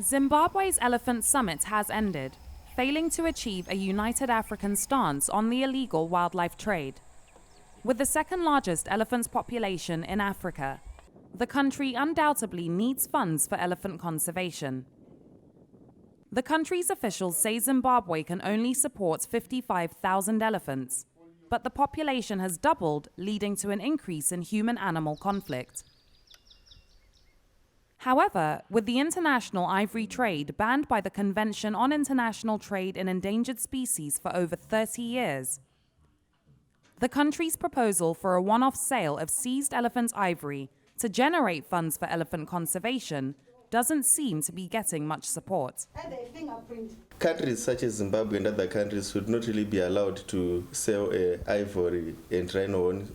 Zimbabwe's Elephant Summit has ended, failing to achieve a united African stance on the illegal wildlife trade. With the second largest elephants population in Africa, the country undoubtedly needs funds for elephant conservation. The country's officials say Zimbabwe can only support 55,000 elephants, but the population has doubled, leading to an increase in human-animal conflict. However, with the international ivory trade banned by the Convention on International Trade in Endangered Species for over 30 years, the country's proposal for a one-off sale of seized elephant ivory to generate funds for elephant conservation doesn't seem to be getting much support. Countries such as Zimbabwe and other countries should not really be allowed to sell ivory and rhino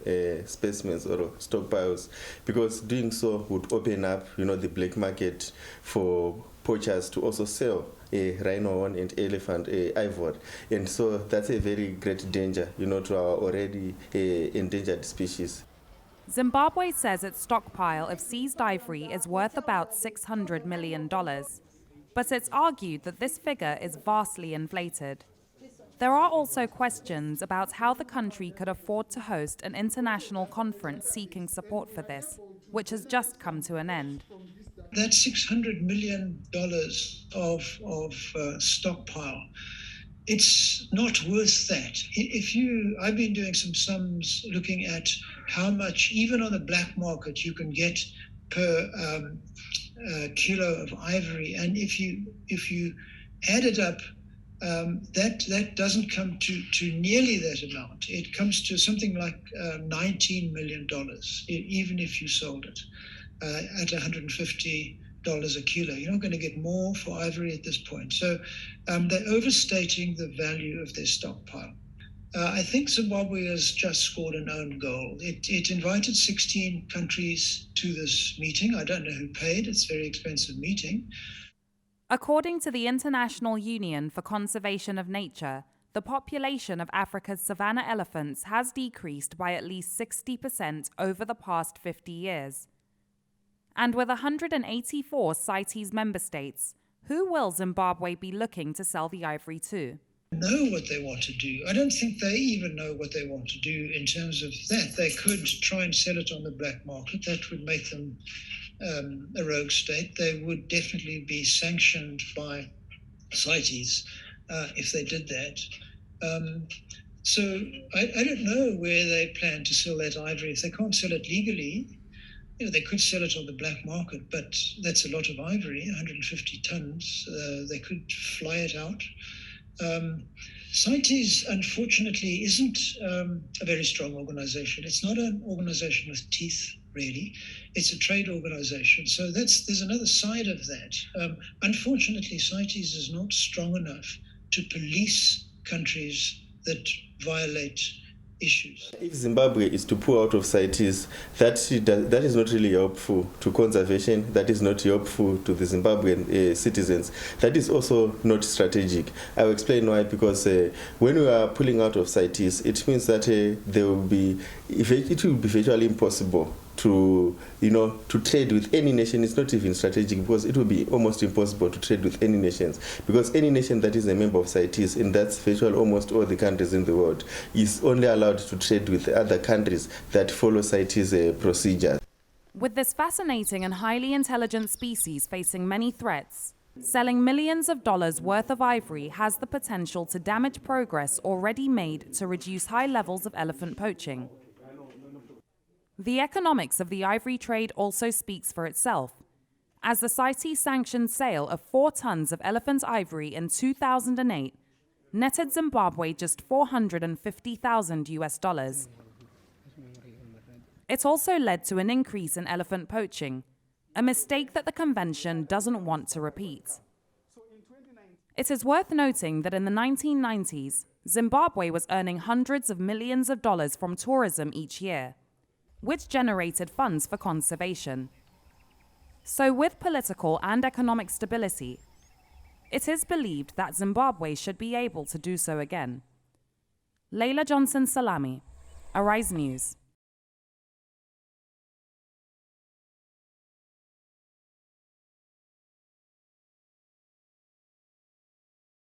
specimens or stockpiles, because doing so would open up, the black market for poachers to also sell rhino and elephant ivory, and so that's a very great danger, to our already endangered species. Zimbabwe says its stockpile of seized ivory is worth about $600 million, but it's argued that this figure is vastly inflated. There are also questions about how the country could afford to host an international conference seeking support for this, which has just come to an end. That $600 million of stockpile, it's not worth that. I've been doing some sums looking at how much, even on the black market, you can get per kilo of ivory, and if you add it up, that doesn't come to nearly that amount. It comes to something like $19 million, even if you sold it at $150 a kilo. You're not going to get more for ivory at this point. So they're overstating the value of their stockpile. I think Zimbabwe has just scored an own goal. It invited 16 countries to this meeting. I don't know who paid. It's a very expensive meeting. According to the International Union for Conservation of Nature, the population of Africa's savanna elephants has decreased by at least 60% over the past 50 years. And with 184 CITES member states, who will Zimbabwe be looking to sell the ivory to? Know what they want to do. I don't think they even know what they want to do in terms of that. They could try and sell it on the black market. That would make them a rogue state. They would definitely be sanctioned by CITES if they did that. So I don't know where they plan to sell that ivory. If they can't sell it legally, they could sell it on the black market, but that's a lot of ivory, 150 tons. They could fly it out. CITES, unfortunately, isn't a very strong organization. It's not an organization with teeth, really. It's a trade organization. So there's another side of that. Unfortunately, CITES is not strong enough to police countries that violate issues. If Zimbabwe is to pull out of CITES, that is not really helpful to conservation, that is not helpful to the Zimbabwean citizens, that is also not strategic. I'll explain why, because when we are pulling out of CITES, it means that it will be virtually impossible to trade with any nation. It's not even strategic, because it will be almost impossible to trade with any nations, because any nation that is a member of CITES, and that's virtually almost all the countries in the world, is only allowed to trade with other countries that follow CITES procedures. With this fascinating and highly intelligent species facing many threats, selling millions of dollars worth of ivory has the potential to damage progress already made to reduce high levels of elephant poaching. The economics of the ivory trade also speaks for itself, as the CITES-sanctioned sale of 4 tons of elephant ivory in 2008 netted Zimbabwe just $450,000. It also led to an increase in elephant poaching, a mistake that the convention doesn't want to repeat. It is worth noting that in the 1990s, Zimbabwe was earning hundreds of millions of dollars from tourism each year, which generated funds for conservation. So with political and economic stability, it is believed that Zimbabwe should be able to do so again. Laila Johnson-Salami, Arise News.